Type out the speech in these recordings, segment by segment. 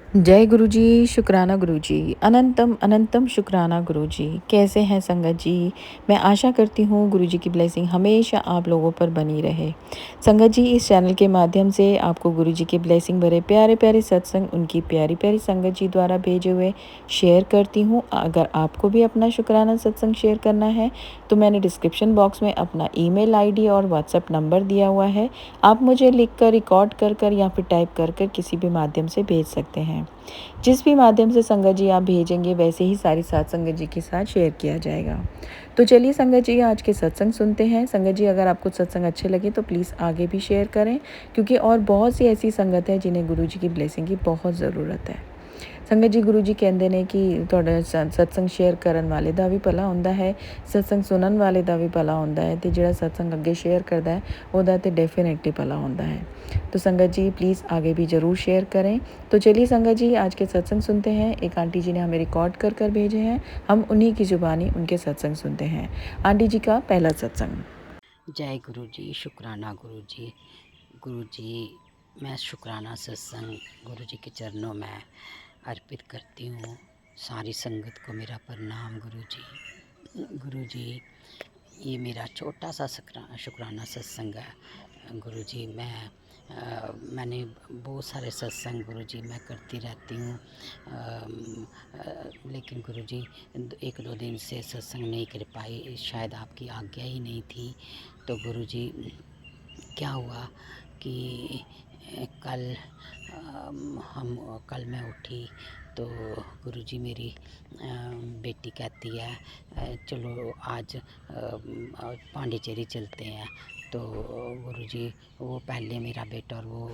जय गुरुजी, शुक्राना गुरुजी, अनंतम अनंतम शुक्राना गुरुजी। कैसे हैं संगत जी? मैं आशा करती हूँ गुरुजी की ब्लेसिंग हमेशा आप लोगों पर बनी रहे। संगत जी, इस चैनल के माध्यम से आपको गुरुजी की ब्लेसिंग भरे प्यारे-प्यारे सत्संग उनकी प्यारी-प्यारी संगत जी द्वारा भेजे हुए शेयर करती हूँ। अगर आपको भी अपना शुक्राना सत्संग शेयर करना है, तो मैंने डिस्क्रिप्शन बॉक्स में अपना ईमेल आईडी और व्हाट्सएप नंबर दिया हुआ है। आप मुझे लिखकर, रिकॉर्ड कर या फिर टाइप कर किसी भी माध्यम से भेज सकते हैं। जिस भी माध्यम से संगत जी आप भेजेंगे वैसे ही सारी साथ संगत जी के साथ शेयर किया जाएगा। तो चलिए संगत जी आज के सत्संग सुनते हैं। संगत जी अगर आपको सत्संग अच्छे लगे तो प्लीज़ आगे भी शेयर करें, क्योंकि और बहुत सी ऐसी संगत है जिन्हें गुरु जी की ब्लेसिंग की बहुत ज़रूरत है। संगत जी गुरु जी कहते ने कि ਤੁਹਾਡਾ सत्संग शेयर ਕਰਨ ਵਾਲੇ ਦਾ ਵੀ ਭਲਾ ਹੁੰਦਾ ਹੈ, सत्संग सुनन वाले ਦਾ ਵੀ ਭਲਾ ਹੁੰਦਾ है, ਤੇ ਜਿਹੜਾ सत्संग ਅੱਗੇ शेयर करता है ਉਹਦਾ ਤੇ डेफिनेटली भला ਹੁੰਦਾ है। तो संगत जी प्लीज़ आगे भी ज़रूर शेयर करें। तो चलिए संगत जी आज के सत्संग सुनते हैं। एक आंटी जी ने हमें रिकॉर्ड कर भेजे हैं, हम उन्हीं की ज़ुबानी उनके सत्संग सुनते हैं। आंटी जी का पहला सत्संग। जय गुरु जी, शुक्राना गुरु जी। गुरु जी, मैं शुक्राना सत्संग गुरु जी के चरणों में अर्पित करती हूँ। सारी संगत को मेरा प्रणाम गुरु जी। गुरु जी, ये मेरा छोटा सा शुक्राना सत्संग है। गुरु जी, मैंने बहुत सारे सत्संग गुरु जी मैं करती रहती हूँ, लेकिन गुरु जी 1-2 दिन से सत्संग नहीं कर पाई, शायद आपकी आज्ञा ही नहीं थी। तो गुरु जी, क्या हुआ कि कल मैं उठी तो गुरुजी मेरी बेटी कहती है चलो आज पांडिचेरी चलते हैं। तो गुरुजी, वो पहले मेरा बेटा और वो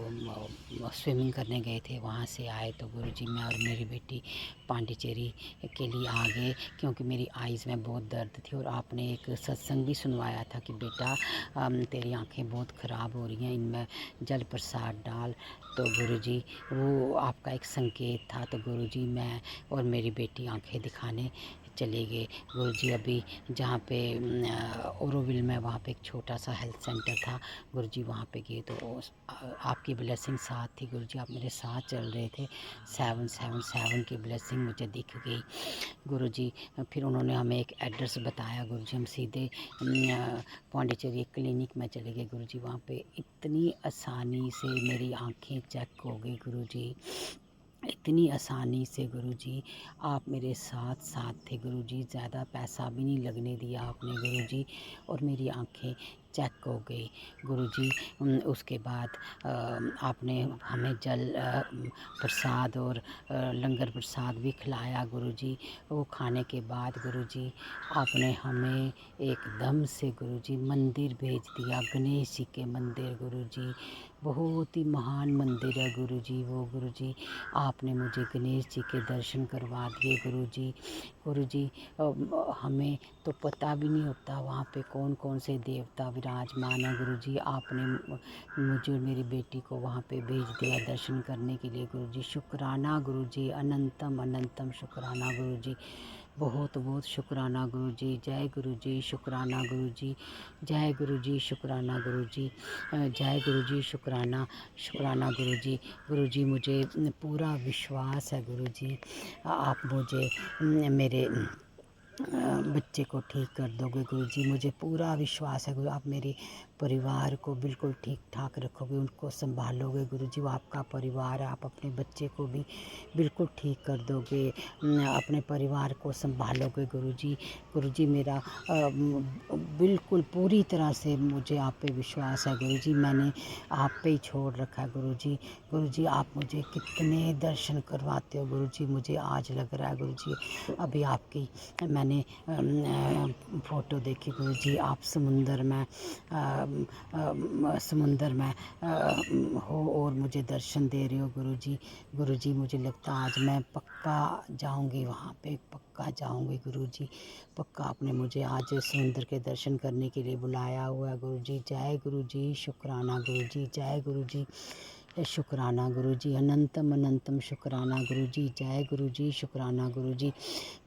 स्विमिंग करने गए थे, वहाँ से आए तो गुरुजी मैं और मेरी बेटी पांडिचेरी के लिए आ गए, क्योंकि मेरी आइज़ में बहुत दर्द थी। और आपने एक सत्संग भी सुनवाया था कि बेटा तेरी आंखें बहुत ख़राब हो रही हैं, इनमें जल प्रसाद डाल। तो गुरुजी, वो आपका एक संकेत था। तो गुरुजी, मैं और मेरी बेटी आंखें दिखाने चले गए। गुरुजी, अभी जहाँ पे ओरोविल में वहाँ पे एक छोटा सा हेल्थ सेंटर था, गुरुजी वहाँ पे गए तो आपकी ब्लेसिंग साथ थी। गुरुजी, आप मेरे साथ चल रहे थे। 777 की ब्लेसिंग मुझे दिख गई। गुरुजी, फिर उन्होंने हमें एक एड्रेस बताया। गुरुजी, हम सीधे पौंडीचेरी एक क्लिनिक में चले गए। गुरुजी, वहाँ पे इतनी आसानी से मेरी आंखें चेक हो गई। गुरुजी, इतनी आसानी से गुरुजी, आप मेरे साथ साथ थे। गुरुजी, ज़्यादा पैसा भी नहीं लगने दिया आपने गुरुजी, और मेरी आंखें चेक हो गई। गुरुजी, उसके बाद आपने हमें जल प्रसाद और लंगर प्रसाद भी खिलाया गुरुजी। वो खाने के बाद गुरुजी, आपने हमें एकदम से गुरुजी मंदिर भेज दिया, गणेश जी के मंदिर। गुरुजी, बहुत ही महान मंदिर है गुरुजी वो। गुरुजी, आपने मुझे गणेश जी के दर्शन करवा दिए गुरुजी। गुरुजी, हमें तो पता भी नहीं होता वहाँ पे कौन कौन से देवता विराजमान है। गुरुजी, आपने मुझे और मेरी बेटी को वहाँ पे भेज दिया दर्शन करने के लिए। गुरुजी, शुक्राना गुरुजी, अनंतम अनंतम शुक्राना गुरुजी, बहुत बहुत शुक्राना गुरुजी। जय गुरुजी, शुक्राना गुरुजी, जय गुरुजी, शुक्राना गुरुजी, जय गुरुजी, शुक्राना शुक्राना गुरुजी। गुरुजी, मुझे पूरा विश्वास है गुरुजी, आप मुझे मेरे बच्चे को ठीक कर दोगे गुरुजी। मुझे पूरा विश्वास है गुरु, आप मेरे परिवार को बिल्कुल ठीक ठाक रखोगे, उनको संभालोगे गुरुजी। वो आपका परिवार है, आप अपने बच्चे को भी बिल्कुल ठीक कर दोगे, अपने परिवार को संभालोगे गुरुजी। गुरुजी, मेरा बिल्कुल पूरी तरह से मुझे आप पे विश्वास है गुरुजी। मैंने आप पे ही छोड़ रखा है गुरुजी। गुरुजी, आप मुझे कितने दर्शन करवाते हो गुरुजी, मुझे आज लग रहा है गुरुजी अभी आपकी मैंने फ़ोटो देखी गुरुजी, आप समुंदर में हो और मुझे दर्शन दे रहे हो गुरुजी। गुरुजी, मुझे लगता आज मैं पक्का जाऊंगी वहाँ पे, पक्का जाऊंगी गुरुजी, पक्का आपने मुझे आज समुंदर के दर्शन करने के लिए बुलाया हुआ है गुरुजी। जय गुरुजी, शुक्राना गुरुजी, जय गुरुजी, शुक्राना गुरु जी, अनंतम अनंतम शुक्राना गुरु जी, जय गुरु जी, शुक्राना गुरु जी।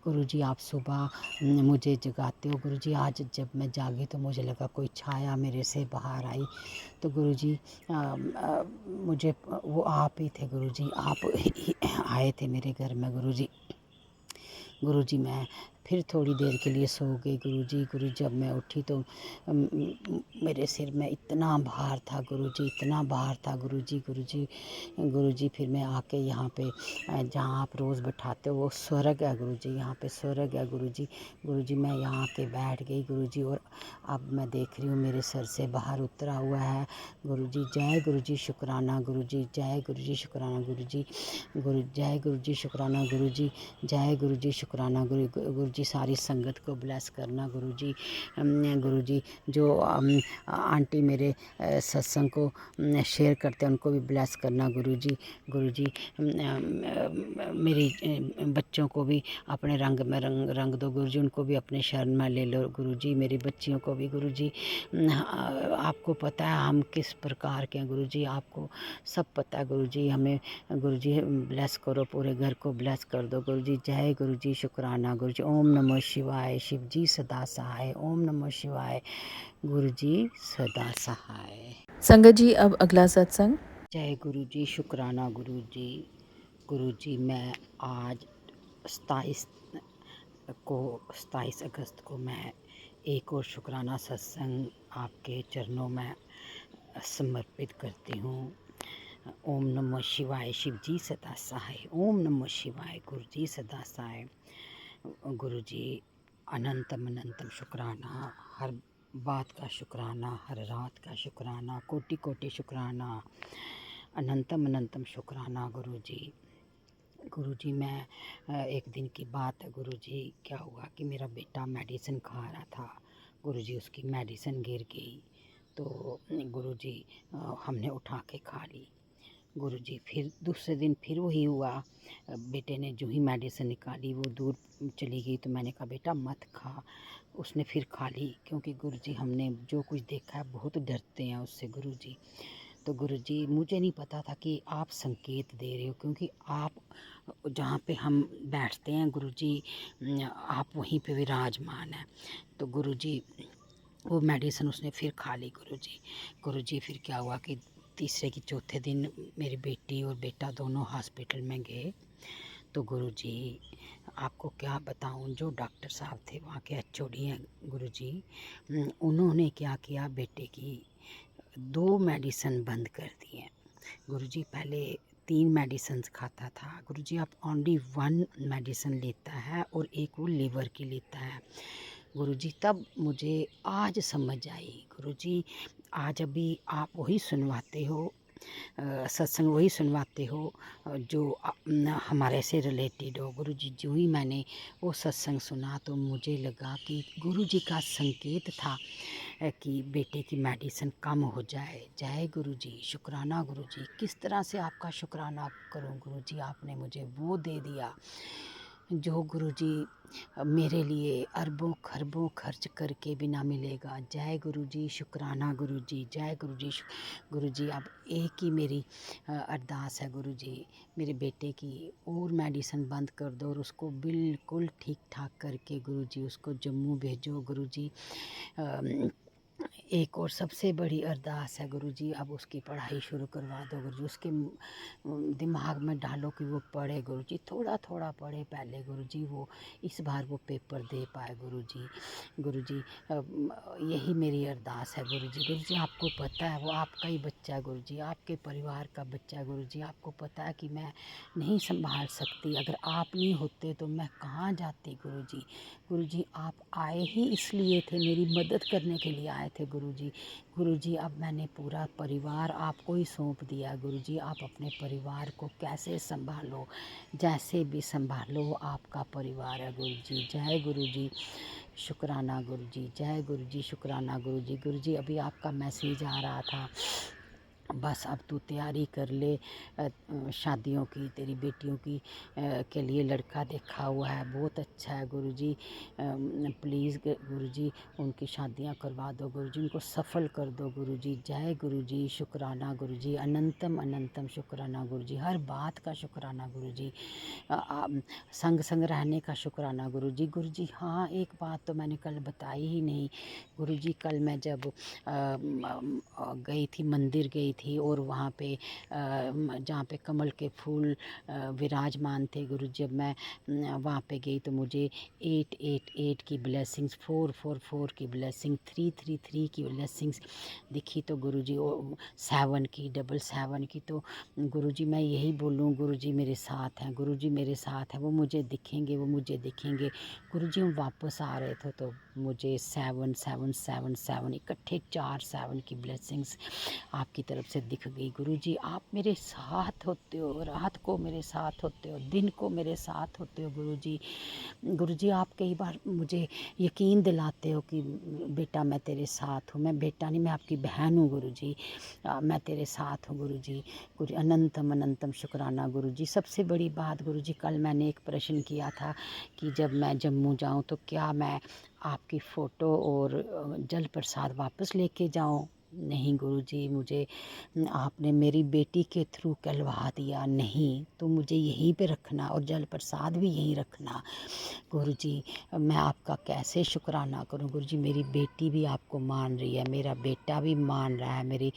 गुरु जी आप सुबह मुझे जगाते हो गुरु जी। आज जब मैं जागी तो मुझे लगा कोई छाया मेरे से बाहर आई, तो गुरु जी मुझे वो आप ही थे गुरु जी, आप ही आए थे मेरे घर में गुरु जी। गुरु जी मैं फिर थोड़ी देर के लिए सो गई गुरु जी। जब मैं उठी तो मेरे सिर में इतना भार था गुरु जी, इतना भार था गुरु जी। गुरु जी फिर मैं आके यहाँ पे जहाँ आप रोज़ बैठाते हो वो स्वर्ग है गुरु जी, यहाँ पे स्वर्ग है गुरु जी। मैं यहाँ आके बैठ गई गुरु जी, और अब मैं देख रही हूँ मेरे सर से बाहर उतरा हुआ है गुरु जी। जय गुरु जी, शुक्राना गुरु जी, जय गुरु जी, शुक्राना गुरु जी। जय गुरु जी, शुक्राना गुरु जी, जय गुरु जी, शुक्राना गुरु जी। सारी संगत को ब्लेस करना गुरु जी। गुरु जी जो आंटी मेरे सत्संग को शेयर करते हैं उनको भी ब्लेस करना गुरु जी। मेरी बच्चों को भी अपने रंग में रंग दो गुरु जी, उनको भी अपने शरण में ले लो गुरु जी। मेरी बच्चियों को भी गुरु जी, आपको पता है हम किस प्रकार के हैं गुरु जी, आपको सब पता है गुरु जी। हमें गुरु जी ब्लेस करो, पूरे घर को ब्लेस कर दो गुरु जी। जय गुरु जी, शुक्राना गुरु जी। ओम नमः शिवाय, शिव जी सदा सहाय। ओम नमः शिवाय, गुरु जी सदा सहाय। संगत जी अब अगला सत्संग। जय गुरु जी, शुक्राना गुरु जी। गुरु जी मैं आज 27 अगस्त को मैं एक और शुक्राना सत्संग आपके चरणों में समर्पित करती हूँ। ओम नमः शिवाय, शिव जी सदा सहाय। ओम नमः शिवाय, गुरु जी सदा सहाय। गुरु जी अनंतम अनंतम शुक्राना, हर बात का शुक्राना, हर रात का शुक्राना, कोटि कोटि शुक्राना, अनंतम अनंतम शुक्राना गुरु जी। गुरु जी मैं एक दिन की बात है गुरु जी, क्या हुआ कि मेरा बेटा मेडिसिन खा रहा था गुरु जी, उसकी मेडिसिन गिर गई तो गुरु जी हमने उठा के खा ली गुरु जी। फिर दूसरे दिन फिर वही हुआ, बेटे ने जो ही मेडिसिन निकाली वो दूर चली गई, तो मैंने कहा बेटा मत खा, उसने फिर खा ली। क्योंकि गुरु जी हमने जो कुछ देखा है बहुत डरते हैं उससे गुरु जी। तो गुरु जी मुझे नहीं पता था कि आप संकेत दे रहे हो, क्योंकि आप जहाँ पे हम बैठते हैं गुरु जी आप वहीं पे विराजमान हैं। तो गुरु जी वो मेडिसिन उसने फिर खा ली गुरु जी। फिर क्या हुआ कि तीसरे की चौथे दिन मेरी बेटी और बेटा दोनों हॉस्पिटल में गए। तो गुरु जी आपको क्या बताऊं, जो डॉक्टर साहब थे वहाँ के एचओडी हैं गुरु जी, उन्होंने क्या किया, बेटे की 2 मेडिसिन बंद कर दी हैं गुरु जी। पहले 3 मेडिसिन खाता था गुरु जी, अब ओनली 1 मेडिसिन लेता है और एक वो लीवर की लेता है गुरु जी। तब मुझे आज समझ आई गुरु जी, आज अभी आप वही सुनवाते हो, सत्संग वही सुनवाते हो जो हमारे से रिलेटेड हो गुरु जी। जो ही मैंने वो सत्संग सुना तो मुझे लगा कि गुरु जी का संकेत था कि बेटे की मेडिसिन कम हो जाए। जय गुरु जी, शुक्राना गुरु जी। किस तरह से आपका शुक्राना करूं गुरु जी, आपने मुझे वो दे दिया जो गुरु जी मेरे लिए अरबों खरबों खर्च करके भी ना मिलेगा। जय गुरु जी, शुक्राना गुरु जी, जय गुरु जी। गुरु जी अब एक ही मेरी अरदास है गुरु जी, मेरे बेटे की और मेडिसिन बंद कर दो और उसको बिल्कुल ठीक ठाक करके गुरु जी उसको जम्मू भेजो गुरु जी। एक और सबसे बड़ी अरदास है गुरु जी, अब उसकी पढ़ाई शुरू करवा दो गुरु जी। उसके दिमाग में डालो कि वो पढ़े गुरु जी, थोड़ा थोड़ा पढ़े पहले गुरु जी, वो इस बार वो पेपर दे पाए गुरु जी। यही मेरी अरदास है गुरु जी। आपको पता है वो आपका ही बच्चा है गुरु जी, आपके परिवार का बच्चा है गुरु जी। आपको पता है कि मैं नहीं संभाल सकती, अगर आप नहीं होते तो मैं कहाँ जाती गुरु जी। आप आए ही इसलिए थे, मेरी मदद करने के लिए आए थे गुरु जी। अब मैंने पूरा परिवार आपको ही सौंप दिया गुरु जी। आप अपने परिवार को कैसे संभालो, जैसे भी संभालो, वो आपका परिवार है गुरु जी। जय गुरु जी, शुक्राना गुरु जी, जय गुरु जी, शुक्राना गुरु जी। अभी आपका मैसेज आ रहा था बस अब तू तैयारी कर ले शादियों की, तेरी बेटियों की के लिए लड़का देखा हुआ है, बहुत अच्छा है गुरुजी। प्लीज़ गुरुजी उनकी शादियां करवा दो गुरुजी, उनको सफल कर दो गुरुजी। जय गुरुजी, शुक्राना गुरुजी, अनंतम अनंतम शुक्राना गुरुजी, हर बात का शुक्राना गुरुजी, संग संग रहने का शुक्राना गुरुजी। गुरुजी हाँ, एक बात तो मैंने कल बताई ही नहीं गुरुजी। कल मैं जब गई थी, मंदिर गई थी, और वहाँ पे जहाँ पे कमल के फूल विराजमान थे गुरुजी, जब मैं वहाँ पे गई तो मुझे 888 की ब्लेसिंग्स, 444 की ब्लेसिंग, 333 की ब्लेसिंग्स दिखी। तो गुरुजी 7 की, 777 की। तो गुरुजी मैं यही बोलूँ, गुरुजी मेरे साथ हैं, गुरुजी मेरे साथ हैं, वो मुझे दिखेंगे, वो मुझे दिखेंगे। गुरुजी हम वापस आ रहे थे तो मुझे 7 इकट्ठे 4 7 की ब्लेसिंग्स आपकी तरफ से दिख गई। गुरुजी आप मेरे साथ होते हो, रात को मेरे साथ होते हो, दिन को मेरे साथ होते हो गुरुजी। गुरुजी आप कई बार मुझे यकीन दिलाते हो कि बेटा मैं तेरे साथ हूँ। मैं बेटा नहीं, मैं आपकी बहन हूँ गुरुजी, मैं तेरे साथ हूँ गुरुजी। गुरु अनंतम अनंतम शुक्राना गुरुजी। सबसे बड़ी बात गुरुजी, कल मैंने एक प्रश्न किया था कि जब मैं जम्मू जाऊँ तो क्या मैं आपकी फ़ोटो और जल प्रसाद वापस लेके जाऊँ? नहीं गुरुजी, मुझे आपने मेरी बेटी के थ्रू कहलवा दिया, नहीं तो मुझे यहीं पे रखना और जल प्रसाद भी यहीं रखना। गुरुजी मैं आपका कैसे शुक्राना करूं गुरुजी। मेरी बेटी भी आपको मान रही है, मेरा बेटा भी मान रहा है, मेरे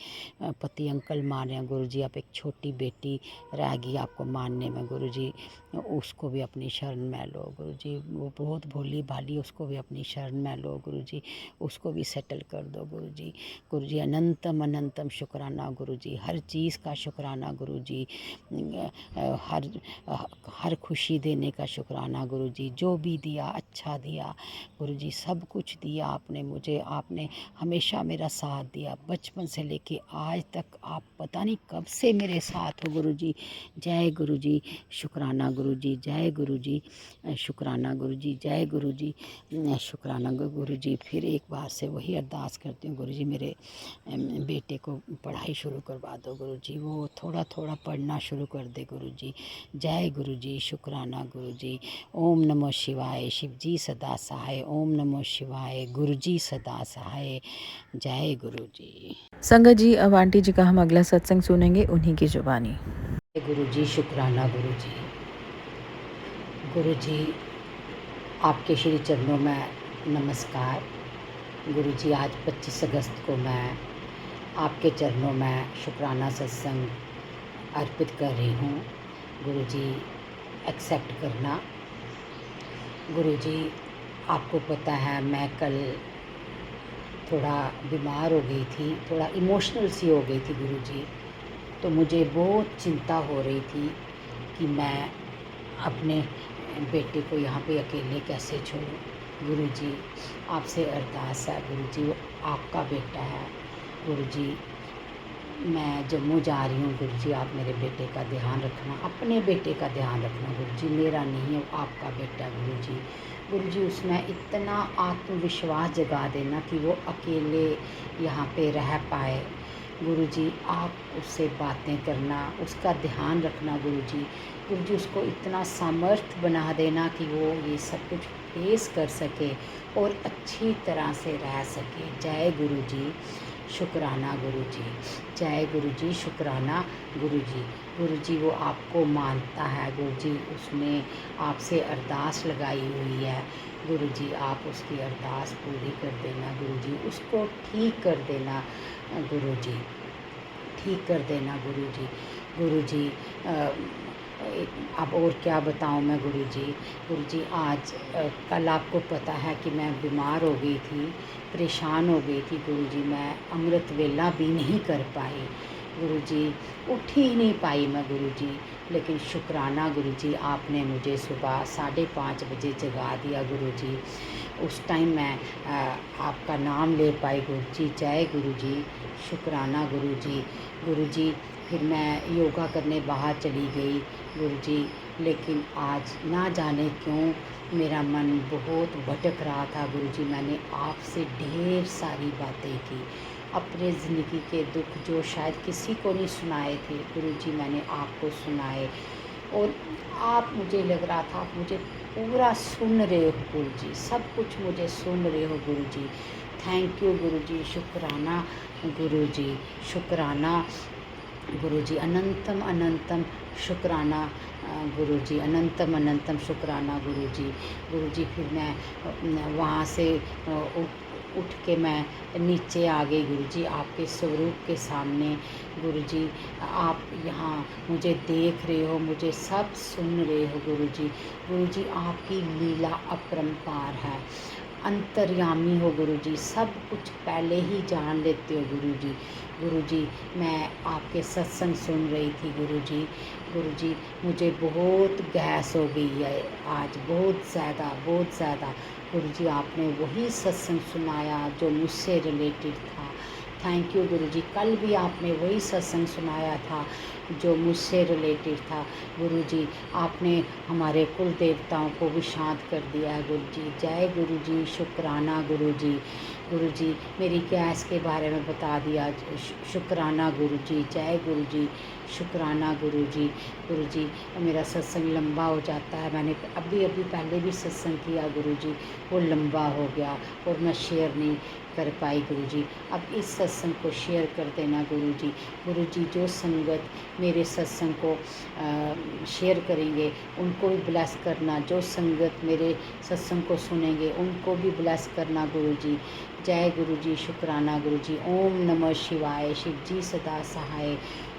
पति अंकल मान रहे हैं गुरुजी। आप एक छोटी बेटी रह गई आपको मानने में गुरुजी, उसको भी अपनी शरण में लो गुरुजी। वो बहुत भोली भाली, उसको भी अपनी शरण में लो गुरुजी, उसको भी सेटल कर दो गुरुजी। गुरुजी अनंतम अनंतम शुक्राना गुरुजी, हर चीज़ का शुक्राना गुरुजी, हर हर खुशी देने का शुक्राना गुरुजी। जो भी दिया अच्छा दिया गुरुजी, सब कुछ दिया आपने मुझे, आपने हमेशा मेरा साथ दिया बचपन से लेके आज तक। आप पता नहीं कब से मेरे साथ हो गुरुजी। जय गुरुजी, शुक्राना गुरुजी, जय गुरुजी, शुक्राना गुरुजी, जय गुरुजी, शुक्राना गुरुजी। फिर एक बार से वही अरदास करती हूँ गुरुजी, मेरे बेटे को पढ़ाई शुरू करवा दो गुरुजी, वो थोड़ा थोड़ा पढ़ना शुरू कर दे गुरुजी। जय गुरुजी, शुक्राना गुरुजी। ओम नमो शिवाय, शिवजी सदा सहाय। ओम नमो शिवाय, गुरुजी सदा सहाय। जय गुरुजी। संगत जी, अब आंटी जी का हम अगला सत्संग सुनेंगे उन्हीं की जुबानी। गुरुजी शुक्राना गुरुजी। गुरुजी आपके श्री चरणों में नमस्कार गुरुजी। आज 25 अगस्त को मैं आपके चरणों में शुक्राना सत्संग अर्पित कर रही हूँ गुरुजी, एक्सेप्ट करना गुरुजी। आपको पता है मैं कल थोड़ा बीमार हो गई थी, थोड़ा इमोशनल सी हो गई थी गुरुजी। तो मुझे बहुत चिंता हो रही थी कि मैं अपने बेटे को यहाँ पे अकेले कैसे छोड़ूं गुरुजी। आपसे अरदास है गुरुजी, वो आपका बेटा है गुरुजी। मैं जम्मू जा रही हूँ गुरुजी, आप मेरे बेटे का ध्यान रखना, अपने बेटे का ध्यान रखना गुरुजी। मेरा नहीं है, वो आपका बेटा गुरुजी। गुरुजी उसमें इतना आत्मविश्वास जगा देना कि वो अकेले यहाँ पे रह पाए गुरुजी। आप उससे बातें करना, उसका ध्यान रखना गुरुजी। गुरुजी उसको इतना सामर्थ्य बना देना कि वो ये सब कुछ फेस कर सके और अच्छी तरह से रह सके। जय गुरुजी, शुक्राना गुरुजी, जय गुरुजी, शुक्राना गुरुजी। गुरुजी वो आपको मानता है गुरुजी, उसने आपसे अरदास लगाई हुई है गुरुजी। आप उसकी अरदास पूरी कर देना गुरुजी, उसको ठीक कर देना गुरुजी, ठीक कर देना गुरुजी। गुरुजी अब और क्या बताऊं मैं गुरुजी। गुरुजी आज कल आपको पता है कि मैं बीमार हो गई थी, परेशान हो गई थी गुरुजी। मैं अमृत वेला भी नहीं कर पाई गुरुजी, उठ ही नहीं पाई मैं गुरुजी। लेकिन शुक्राना गुरुजी, आपने मुझे सुबह 5:30 बजे जगा दिया गुरुजी। उस टाइम मैं आपका नाम ले पाई गुरुजी। जय गुरुजी, शुक्राना गुरुजी। गुरुजी फिर मैं योगा करने बाहर चली गई गुरुजी, लेकिन आज ना जाने क्यों मेरा मन बहुत भटक रहा था गुरुजी। मैंने आपसे ढेर सारी बातें की अपने ज़िंदगी के दुख जो शायद किसी को नहीं सुनाए थे गुरुजी, मैंने आपको सुनाए। और आप, मुझे लग रहा था आप मुझे पूरा सुन रहे हो गुरुजी, सब कुछ मुझे सुन रहे हो गुरुजी। थैंक यू गुरुजी, शुक्राना गुरुजी, शुक्राना गुरुजी, अनंतम अनंतम शुक्राना गुरुजी, अनंतम अनंतम शुक्राना गुरुजी। गुरुजी फिर मैं वहाँ से उठ के मैं नीचे आ गई गुरुजी, आपके स्वरूप के सामने। गुरुजी आप यहाँ मुझे देख रहे हो, मुझे सब सुन रहे हो गुरुजी। गुरुजी आपकी लीला अपरंपार है, अंतर्यामी हो गुरुजी, सब कुछ पहले ही जान लेते हो गुरुजी। गुरुजी मैं आपके सत्संग सुन रही थी गुरुजी। गुरुजी मुझे बहुत गैस हो गई है आज, बहुत ज़्यादा। गुरुजी आपने वही सत्संग सुनाया जो मुझसे रिलेटेड था। थैंक यू गुरुजी, कल भी आपने वही सत्संग सुनाया था जो मुझसे रिलेटेड था। गुरुजी आपने हमारे कुल देवताओं को भी शांत कर दिया है गुरुजी। जय गुरुजी, शुक्राना गुरुजी। गुरुजी मेरी गैस के बारे में बता दिया, शुक्राना गुरुजी। जय गुरुजी, शुक्राना गुरुजी। गुरुजी मेरा सत्संग लंबा हो जाता है, मैंने अभी पहले भी सत्संग किया गुरुजी, वो लंबा हो गया और मैं शेयर नहीं कर पाई गुरुजी। अब इस सत्संग को शेयर कर देना गुरुजी। गुरुजी जो संगत मेरे सत्संग को शेयर करेंगे उनको भी ब्लेस करना, जो संगत मेरे सत्संग को सुनेंगे उनको भी ब्लेस करना गुरुजी। जय गुरुजी, शुक्राना गुरुजी। ओम नमः शिवाय, शिव जी सदा सहाय।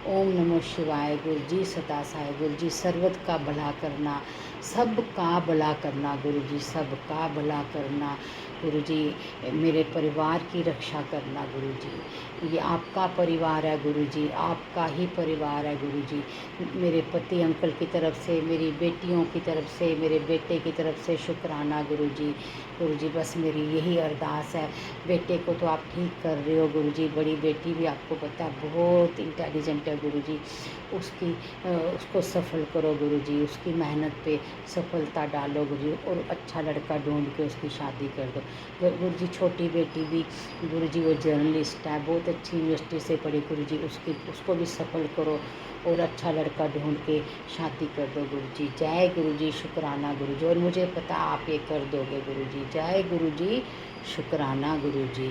ओम नमः शिवाय, गुरुजी सदा सहाय। गुरुजी सर्वत का भला करना, सबका भला करना गुरुजी, सबका भला करना गुरुजी। मेरे परिवार की रक्षा करना गुरुजी। ये आपका परिवार है गुरुजी, आपका ही परिवार है गुरुजी। मेरे पति अंकल की तरफ से, मेरी बेटियों की तरफ से, मेरे बेटे की तरफ से शुक्राना गुरुजी। गुरुजी बस मेरी यही अरदास है। बेटे को तो आप ठीक कर रहे हो गुरुजी, बड़ी बेटी भी आपको पता है बहुत इंटेलिजेंट है गुरुजी, उसको सफल करो गुरुजी, उसकी मेहनत पे सफलता डालो गुरुजी, और अच्छा लड़का ढूंढ के उसकी शादी कर दो गुरुजी। छोटी बेटी भी गुरुजी वो जर्नलिस्ट है, बहुत अच्छी यूनिवर्सिटी से पढ़ी गुरुजी, उसको भी सफल करो और अच्छा लड़का ढूंढ के शादी कर दो गुरुजी। जय गुरुजी, शुक्राना गुरुजी, और मुझे पता आप ये कर दोगे गुरुजी। जय गुरुजी, शुक्राना गुरुजी।